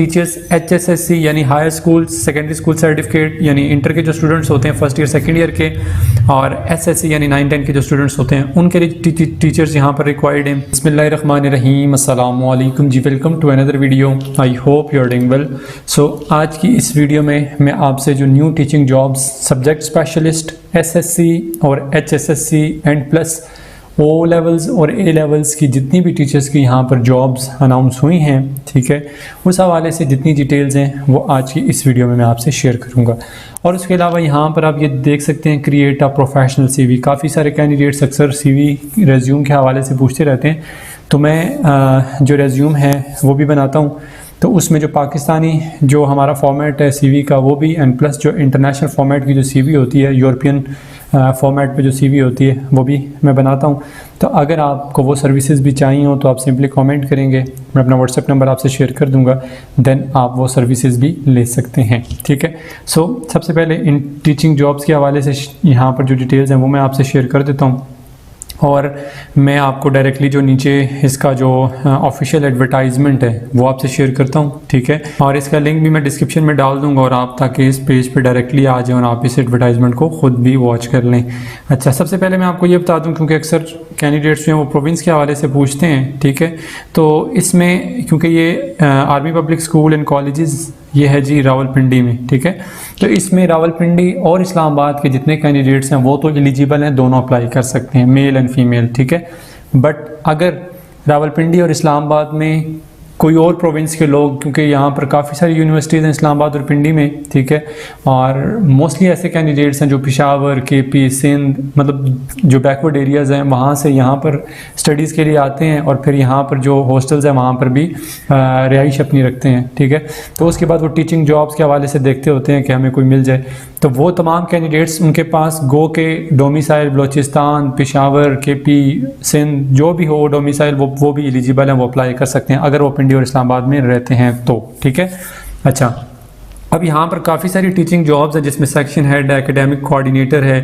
Teachers HSSC यानी higher school secondary school certificate यानी inter के जो स्टूडेंट्स होते हैं फर्स्ट ईयर सेकेंड ईयर के, और SSC यानी 9-10 के जो स्टूडेंट्स होते हैं उनके लिए टीचर्स यहाँ पर रिक्वायर्ड हैं। बिस्मिल्लाहिर्रहमानिर्रहीम, अस्सलाम वालेकुम जी, welcome to another video. I hope you are doing well. So आज की इस वीडियो में मैं आपसे जो new teaching jobs subject specialist SSC और HSSC and plus O levels और A लेवल्स की जितनी भी टीचर्स की यहाँ पर जॉब्स अनाउंस हुई हैं, ठीक है, उस हवाले से जितनी डिटेल्स हैं वो आज की इस वीडियो में मैं आपसे शेयर करूँगा। और उसके अलावा यहाँ पर आप ये देख सकते हैं क्रिएट अ प्रोफेशनल CV। काफ़ी सारे कैंडिडेट्स अक्सर CV रेज्यूम के हवाले से पूछते रहते हैं, तो मैं जो रेज्यूम है वो भी बनाता हूँ। तो उसमें जो पाकिस्तानी जो हमारा फॉर्मेट है CV का वो भी, एंड प्लस जो इंटरनेशनल फॉर्मेट की जो CV होती है, यूरोपियन फॉर्मेट पे जो CV होती है वो भी मैं बनाता हूँ। तो अगर आपको वो सर्विसेज भी चाहिए हो तो आप सिंपली कमेंट करेंगे, मैं अपना व्हाट्सएप नंबर आपसे शेयर कर दूँगा, देन आप वो सर्विसेज भी ले सकते हैं, ठीक है। सो सबसे पहले इन टीचिंग जॉब्स के हवाले से यहाँ पर जो डिटेल्स हैं वो मैं आपसे शेयर कर देता हूँ, और मैं आपको डायरेक्टली जो नीचे इसका जो ऑफिशियल एडवर्टाइजमेंट है वो आपसे शेयर करता हूँ, ठीक है। और इसका लिंक भी मैं डिस्क्रिप्शन में डाल दूँगा, और आप ताकि इस पेज पे डायरेक्टली आ जाएं और आप इस एडवर्टाइजमेंट को ख़ुद भी वॉच कर लें। अच्छा, सबसे पहले मैं आपको ये बता दूँ, क्योंकि अक्सर कैंडिडेट्स जो हैं वो प्रोविंस के हवाले से पूछते हैं, ठीक है। तो इसमें क्योंकि ये army public school and colleges ये है जी रावलपिंडी में, ठीक है। तो इसमें रावलपिंडी और इस्लामाबाद के जितने कैंडिडेट्स हैं वो तो एलिजिबल हैं, दोनों अप्लाई कर सकते हैं, मेल एंड फीमेल, ठीक है। बट अगर रावलपिंडी और इस्लामाबाद में कोई और प्रोविंस के लोग, क्योंकि यहाँ पर काफ़ी सारी यूनिवर्सिटीज़ हैं इस्लामाबाद और पिंडी में, ठीक है, और मोस्टली ऐसे कैंडिडेट्स हैं जो पेशावर, KP, सिंध, मतलब जो बैकवर्ड एरियाज़ हैं वहाँ से यहाँ पर स्टडीज़ के लिए आते हैं, और फिर यहाँ पर जो हॉस्टल्स हैं वहाँ पर भी रिहाइश अपनी रखते हैं, ठीक है। तो उसके बाद वो टीचिंग जॉब्स के हवाले से देखते होते हैं कि हमें कोई मिल जाए। तो वो तमाम कैंडिडेट्स उनके पास गो के डोमिसाइल बलोचिस्तान, पेशावर, KP, सिंध जो भी हो डोमिसाइल, वो भी एलिजिबल हैं, वो अप्लाई कर सकते हैं अगर वो पिंडी और इस्लामाबाद में रहते हैं तो, ठीक है। अच्छा, अब यहाँ पर काफ़ी सारी टीचिंग जॉब्स हैं जिसमें सेक्शन हेड है, एकेडमिक कोऑर्डिनेटर है,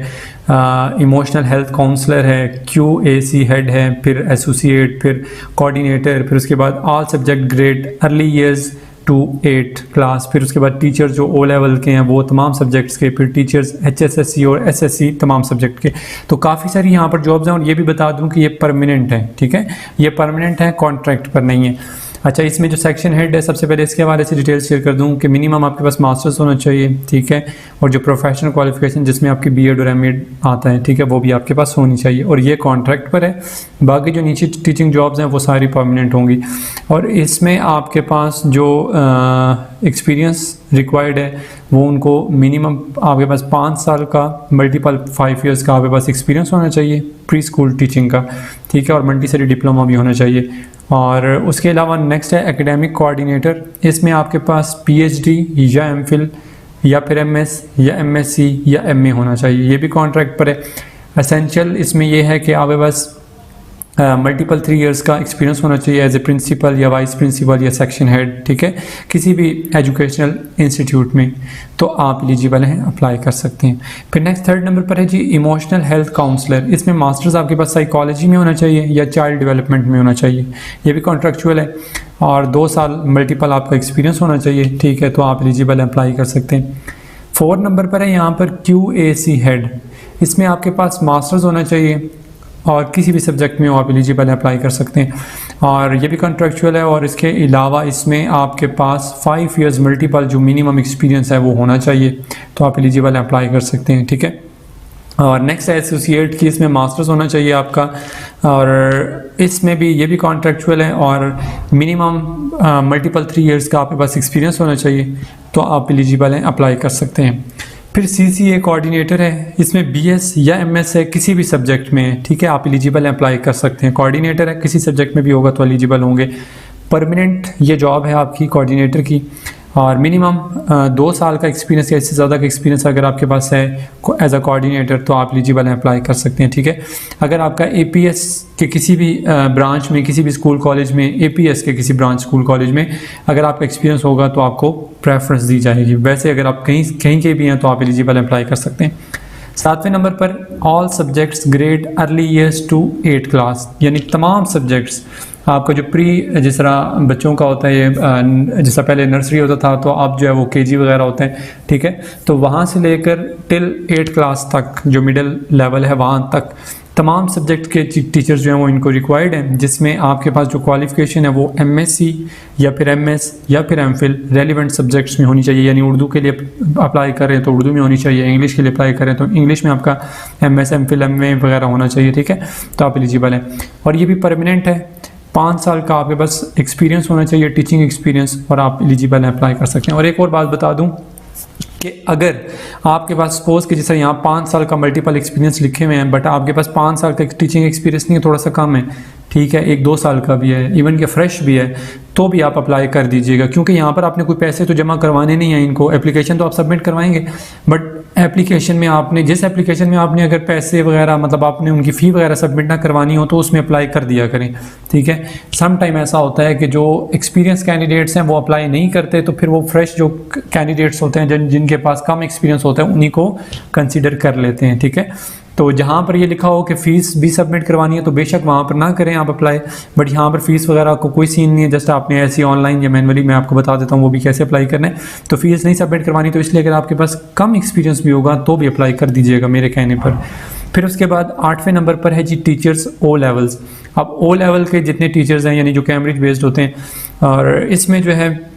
इमोशनल हेल्थ काउंसलर है, QAC हेड है, फिर एसोसिएट, फिर कोऑर्डिनेटर, फिर उसके बाद all subject grade early years to 8 class, फिर उसके बाद टीचर्स जो O लेवल के हैं वो तमाम सब्जेक्ट्स के, फिर टीचर्स HSSC और SSC तमाम सब्जेक्ट के। तो काफ़ी सारी यहाँ पर जॉब्स हैं, और ये भी बता दूँ कि ये परमानेंट है, ठीक है, ये परमानेंट है, कॉन्ट्रैक्ट पर नहीं है। अच्छा, इसमें जो सेक्शन हेड है, सबसे पहले इसके हवाले से डिटेल्स शेयर कर दूं कि मिनिमम आपके पास मास्टर्स होना चाहिए, ठीक है, और जो प्रोफेशनल क्वालिफिकेशन जिसमें आपकी BEd और MAd आता है, ठीक है, वो भी आपके पास होनी चाहिए, और ये कॉन्ट्रैक्ट पर है। बाकी जो नीचे टीचिंग जॉब्स हैं वो सारी परमानेंट होंगी, और इसमें आपके पास जो एक्सपीरियंस रिक्वायर्ड है वो उनको मिनिमम आपके पास 5 साल का मल्टीपल 5 ईयर्स का आपके पास एक्सपीरियंस होना चाहिए प्री स्कूल टीचिंग का, ठीक है, और मल्टीस्टडी डिप्लोमा भी होना चाहिए। और उसके अलावा नेक्स्ट है एकेडमिक कोऑर्डिनेटर। इसमें आपके पास PhD या MPhil या फिर MS या MSc या MA होना चाहिए, ये भी कॉन्ट्रैक्ट पर है। एसेंशियल इसमें यह है कि आपके पास मल्टीपल 3 इयर्स का एक्सपीरियंस होना चाहिए एज ए प्रिंसिपल या वाइस प्रिंसिपल या सेक्शन हेड, ठीक है, किसी भी एजुकेशनल इंस्टीट्यूट में, तो आप एलिजिबल हैं, अप्लाई कर सकते हैं। फिर नेक्स्ट 3rd नंबर पर है जी इमोशनल हेल्थ काउंसलर। इसमें मास्टर्स आपके पास साइकोलॉजी में होना चाहिए या चाइल्ड डेवलपमेंट में होना चाहिए, ये भी कॉन्ट्रैक्चुअल है, और 2 साल मल्टीपल आपका एक्सपीरियंस होना चाहिए, ठीक है, तो आप एलिजिबल अप्लाई कर सकते हैं। 4 नंबर पर है यहाँ पर QAC हेड। इसमें आपके पास मास्टर्स होना चाहिए और किसी भी सब्जेक्ट में आप एलिजिबल अप्लाई कर सकते हैं, और ये भी कॉन्ट्रैक्चुअल है। और इसके अलावा इसमें आपके पास 5 इयर्स मल्टीपल जो मिनिमम एक्सपीरियंस है वो होना चाहिए, तो आप एलिजिबल अप्लाई कर सकते हैं, ठीक है। और नेक्स्ट है एसोसिएट की, इसमें मास्टर्स होना चाहिए आपका, और इसमें भी ये भी कॉन्ट्रैक्चुअल है, और मिनिमम मल्टीपल 3 इयर्स का आपके पास एक्सपीरियंस होना चाहिए, तो आप एलिजिबल हैं, अप्लाई कर सकते हैं। फिर CCA कोऑर्डिनेटर है, इसमें BS या MS है, किसी भी सब्जेक्ट में, ठीक है, आप एलिजिबल अप्लाई कर सकते हैं। कोऑर्डिनेटर है, किसी सब्जेक्ट में भी होगा तो एलिजिबल होंगे। परमानेंट ये जॉब है आपकी कोऑर्डिनेटर की, और मिनिमम 2 साल का एक्सपीरियंस या इससे ज़्यादा का एक्सपीरियंस अगर आपके पास है एज अ कोऑर्डिनेटर तो आप एलिजिबल अप्लाई कर सकते हैं, ठीक है। अगर आपका APS के किसी भी ब्रांच में, किसी भी स्कूल कॉलेज में, APS के किसी ब्रांच स्कूल कॉलेज में अगर आपका एक्सपीरियंस होगा तो आपको प्रेफरेंस दी जाएगी। वैसे अगर आप कहीं के भी हैं तो आप एलिजिबल अप्लाई कर सकते हैं। 7वें नंबर पर all subjects grade early years to 8 class, यानी तमाम सब्जेक्ट्स आपका जो जिस तरह बच्चों का होता है, ये जिस तरह पहले नर्सरी होता था तो अब जो है वो केजी वगैरह होते हैं, ठीक है। तो वहाँ से लेकर टिल 8 क्लास तक जो मिडिल लेवल है वहाँ तक तमाम सब्जेक्ट के टीचर्स जो हैं वो इनको रिक्वायर्ड हैं, जिसमें आपके पास जो क्वालिफ़िकेशन है वो एमएससी या फिर एमएस या फिर एमफिल रेलिवेंट सब्जेक्ट्स में होनी चाहिए। यानी उर्दू के लिए अप्लाई करें तो उर्दू में होनी चाहिए, इंग्लिश के लिए अप्लाई करें तो इंग्लिश में आपका एमएस एमफिल एमए वगैरह होना चाहिए, ठीक है। तो आप एलिजिबल हैं और ये भी परमानेंट है। 5 साल का आपके पास एक्सपीरियंस होना चाहिए, टीचिंग एक्सपीरियंस, और आप एलिजिबल हैं, अप्लाई कर सकते हैं। और एक और बात बता दूं कि अगर आपके पास सपोज कि जैसे यहाँ 5 साल का मल्टीपल एक्सपीरियंस लिखे हुए हैं बट आपके पास 5 साल का टीचिंग एक्सपीरियंस नहीं है, थोड़ा सा कम है, ठीक है, 1-2 साल का भी है, इवन के फ्रेश भी है, तो भी आप अप्लाई कर दीजिएगा, क्योंकि यहाँ पर आपने कोई पैसे तो जमा करवाने नहीं है इनको। एप्लीकेशन तो आप सबमिट करवाएंगे बट एप्लीकेशन में आपने जिस एप्लीकेशन में आपने अगर पैसे वगैरह मतलब आपने उनकी फ़ी वगैरह सबमिट ना करवानी हो तो उसमें अप्लाई कर दिया करें, ठीक है। सम टाइम ऐसा होता है कि जो एक्सपीरियंस कैंडिडेट्स हैं वो अप्लाई नहीं करते, तो फिर वो फ्रेश जो कैंडिडेट्स होते हैं जिनके पास कम एक्सपीरियंस होता है उन्हीं को कंसिडर कर लेते हैं, ठीक है। तो जहाँ पर ये लिखा हो कि फ़ीस भी सबमिट करवानी है तो बेशक वहाँ पर ना करें आप अप्लाई, बट यहाँ पर फ़ीस वगैरह को कोई सीन नहीं है, जस्ट आपने ऐसी ऑनलाइन या मैनुअली मैं आपको बता देता हूँ वो भी कैसे अप्लाई करना है। तो फ़ीस नहीं सबमिट करवानी, तो इसलिए अगर आपके पास कम एक्सपीरियंस भी होगा तो भी अप्लाई कर दीजिएगा मेरे कहने पर। फिर उसके बाद 8वें नंबर पर है जी टीचर्स ओ लेवल्स। अब ओ लेवल के जितने टीचर्स हैं यानी जो कैम्ब्रिज बेस्ड होते हैं, और इसमें जो है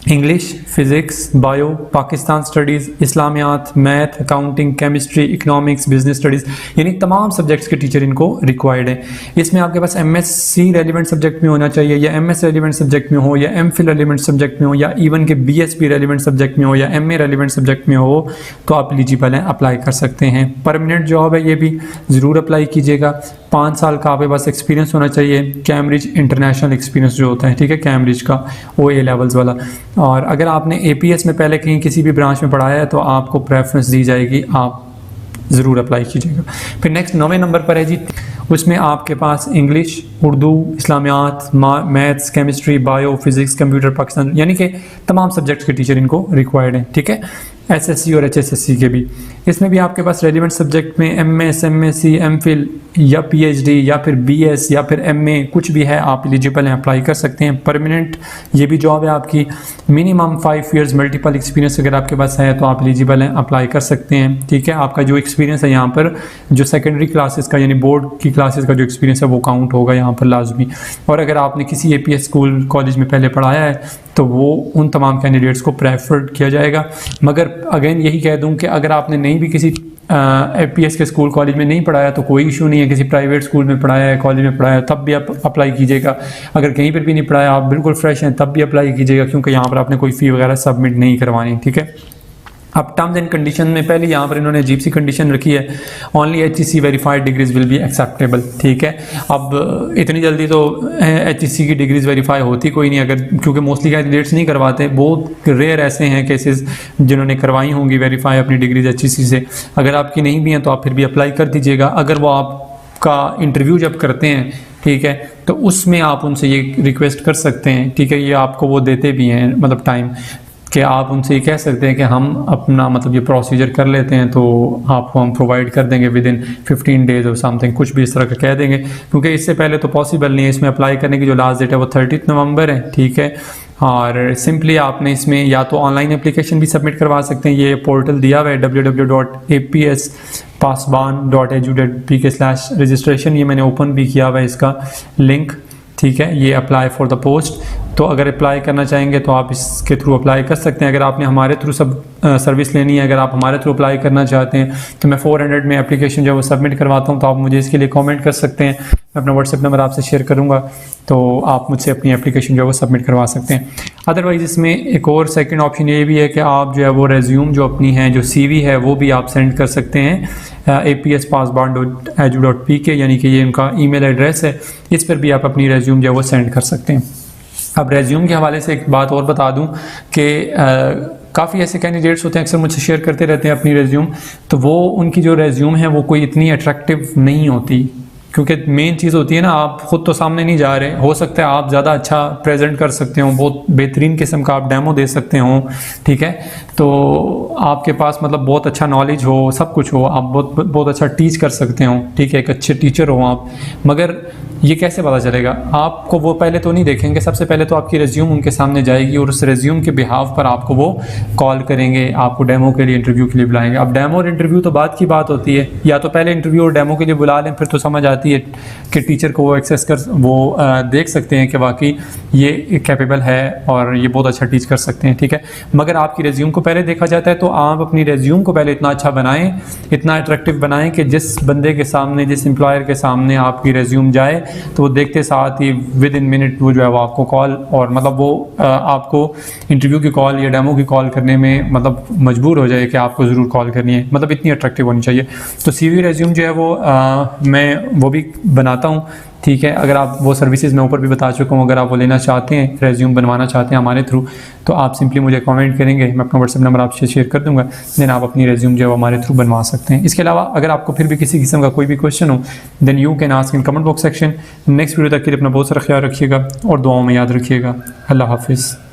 English, physics, bio, Pakistan studies, इस्लामियात, math, accounting, chemistry, economics, business studies, यानी तमाम सब्जेक्ट्स के टीचर इनको रिक्वायर्ड है। इसमें आपके पास एमएससी रेलिवेंट सब्जेक्ट में होना चाहिए, या एमएस रेलिवेंट सब्जेक्ट में हो, या एमफिल रेलिवेंट सब्जेक्ट में हो, या इवन के बीएसपी रेलिवेंट सब्जेक्ट में हो, या एमए रेलिवेंट सब्जेक्ट में हो, तो आप एलिजिबल हैं, अप्लाई कर सकते हैं। परमानेंट जॉब है, ये भी ज़रूर अप्लाई कीजिएगा। 5 साल का आपके पास एक्सपीरियंस होना चाहिए, कैम्ब्रिज इंटरनेशनल एक्सपीरियंस जो होता है, ठीक है, कैम्ब्रिज का OA लेवल्स वाला। और अगर आपने APS में पहले कहीं किसी भी ब्रांच में पढ़ाया है तो आपको प्रेफरेंस दी जाएगी, आप ज़रूर अप्लाई कीजिएगा। फिर नेक्स्ट 9वें नंबर पर है जी, उसमें आपके पास इंग्लिश, उर्दू, इस्लामियात, maths, chemistry, bio, physics, computer, Pakistan, यानी कि तमाम सब्जेक्ट्स के टीचर इनको रिक्वायर्ड हैं, ठीक है। SSC और HSSC के भी, इसमें भी आपके पास रेलिवेंट सब्जेक्ट में MS, MSc, MPhil या PhD या फिर BS या फिर MA कुछ भी है, आप एलिजिबल हैं, अप्लाई कर सकते हैं। परमानेंट ये भी जॉब है आपकी, मिनिमम 5 इयर्स मल्टीपल एक्सपीरियंस अगर आपके पास है तो आप एलिजिबल हैं, अप्लाई कर सकते हैं, ठीक है। आपका जो एक्सपीरियंस है यहाँ पर जो सेकेंडरी क्लासेस का यानी बोर्ड की क्लासेस का जो एक्सपीरियंस है वो काउंट होगा यहाँ पर लाजमी। और अगर आपने किसी APS स्कूल कॉलेज में पहले पढ़ाया है तो वो उन तमाम कैंडिडेट्स को प्रेफर्ड किया जाएगा। मगर अगेन यही कह दूं कि अगर आपने नहीं भी किसी APS के स्कूल कॉलेज में नहीं पढ़ाया तो कोई इशू नहीं है, किसी प्राइवेट स्कूल में पढ़ाया है, कॉलेज में पढ़ाया है, तब भी आप अप्लाई कीजिएगा। अगर कहीं पर भी नहीं पढ़ाया, आप बिल्कुल फ्रेश हैं, तब भी अप्लाई कीजिएगा, क्योंकि यहाँ पर आपने कोई फ़ी वगैरह सबमिट नहीं करवानी, ठीक है। अब टर्म्स एंड कंडीशन में पहले यहाँ पर इन्होंने अजीब सी कंडीशन रखी है, only HEC verified degrees will be acceptable, ठीक है। अब इतनी जल्दी तो HEC की डिग्रीज वेरीफाई होती कोई नहीं, अगर क्योंकि मोस्टली कैंडिडेट्स नहीं करवाते, बहुत रेयर ऐसे हैं केसेस जिन्होंने करवाई होंगी वेरीफाई अपनी डिग्रीज HEC से। अगर आपकी नहीं भी हैं तो आप फिर भी अप्लाई कर दीजिएगा। अगर वो आपका इंटरव्यू जब करते हैं, ठीक है, तो उसमें आप उनसे ये रिक्वेस्ट कर सकते हैं, ठीक है, ये आपको वो देते भी हैं मतलब टाइम, कि आप उनसे ये कह सकते हैं कि हम अपना मतलब ये प्रोसीजर कर लेते हैं तो आपको हम प्रोवाइड कर देंगे विद इन 15 डेज और समथिंग, कुछ भी इस तरह का कह देंगे, क्योंकि इससे पहले तो पॉसिबल नहीं है। इसमें अप्लाई करने की जो लास्ट डेट है वो 30 नवंबर है, ठीक है। और सिंपली आपने इसमें या तो ऑनलाइन एप्लीकेशन भी सबमिट करवा सकते हैं, ये पोर्टल दिया हुआ है www.apspasban.edu.pk/registration, ये मैंने ओपन भी किया हुआ है इसका लिंक, ठीक है। ये अप्लाई फॉर द पोस्ट, तो अगर अप्लाई करना चाहेंगे तो आप इसके थ्रू अप्लाई कर सकते हैं। अगर आपने हमारे थ्रू सर्विस लेनी है, अगर आप हमारे थ्रू अप्लाई करना चाहते हैं तो मैं 400 में एप्लीकेशन जो है वो सबमिट करवाता हूं, तो आप मुझे इसके लिए कमेंट कर सकते हैं, मैं अपना व्हाट्सएप नंबर आपसे शेयर करूंगा, तो आप मुझसे अपनी एप्लीकेशन जो है वो सबमिट करवा सकते हैं। अदरवाइज़ इसमें एक और सेकंड ऑप्शन ये भी है कि आप जो है वो रेज्यूम जो अपनी है जो CV है वो भी आप सेंड कर सकते हैं apspasban.edu.pk, यानी कि ये उनका ईमेल एड्रेस है, इस पर भी आप अपनी रेज्यूम जो है वो सेंड कर सकते हैं। अब रेज्यूम के हवाले से एक बात और बता दूं कि काफ़ी ऐसे कैंडिडेट्स होते हैं अक्सर मुझसे शेयर करते रहते हैं अपनी रेज्यूम, तो वो उनकी जो रेज्यूम है वो कोई इतनी अट्रैक्टिव नहीं होती, क्योंकि मेन चीज़ होती है ना, आप खुद तो सामने नहीं जा रहे, हो सकता है आप ज़्यादा अच्छा प्रेजेंट कर सकते हो, बहुत बेहतरीन किस्म का आप डेमो दे सकते हो, ठीक है, तो आपके पास मतलब बहुत अच्छा नॉलेज हो, सब कुछ हो, आप बहुत अच्छा टीच कर सकते हो, ठीक है, एक अच्छे टीचर हो आप, मगर ये कैसे पता चलेगा? आपको वो पहले तो नहीं देखेंगे, सबसे पहले तो आपकी रेज्यूम उनके सामने जाएगी और उस रेज्यूम के बिहाव पर आपको वो कॉल करेंगे, आपको डेमो के लिए, इंटरव्यू के लिए बुलाएंगे। अब डेमो और इंटरव्यू तो बाद की बात होती है, या तो पहले इंटरव्यू और डेमो के लिए बुला लें, फिर तो समझ आती है कि टीचर को वो एक्सेस कर वो देख सकते हैं कि वाकई ये कैपेबल है और ये बहुत अच्छा टीच कर सकते हैं, ठीक है। मगर आपकी रेज्यूम को पहले देखा जाता है, तो आप अपनी रेज्यूम को पहले इतना अच्छा बनाएं, इतना अट्रैक्टिव बनाएं कि जिस बंदे के सामने, जिस एम्प्लॉयर के सामने आपकी रेज्यूम जाए तो वो देखते साथ ही विद इन मिनट वो जो है वो आपको कॉल, और मतलब वो आपको इंटरव्यू की कॉल या डेमो की कॉल करने में मतलब मजबूर हो जाए कि आपको ज़रूर कॉल करनी है, मतलब इतनी अट्रैक्टिव होनी चाहिए। तो CV रेज्यूम जो है वो मैं वो भी बनाता हूँ, ठीक है। अगर आप वो सर्विसेज मैं ऊपर भी बता चुका हूँ, अगर आप वो लेना चाहते हैं, रेज्यूम बनवाना चाहते हैं हमारे थ्रू, तो आप सिंपली मुझे कमेंट करेंगे, मैं अपना व्हाट्सएप नंबर आपसे शेयर कर दूंगा, देन आप अपनी रेज्यूम जो है वो हमारे थ्रू बनवा सकते हैं। इसके अलावा अगर आपको फिर भी किसी किस्म का कोई भी क्वेश्चन हो, then you can ask in comment box section. Next video तक के लिए अपना बहुत सारा ख्याल रखिएगा और दुआओं में याद रखिएगा। अल्लाह हाफिज़।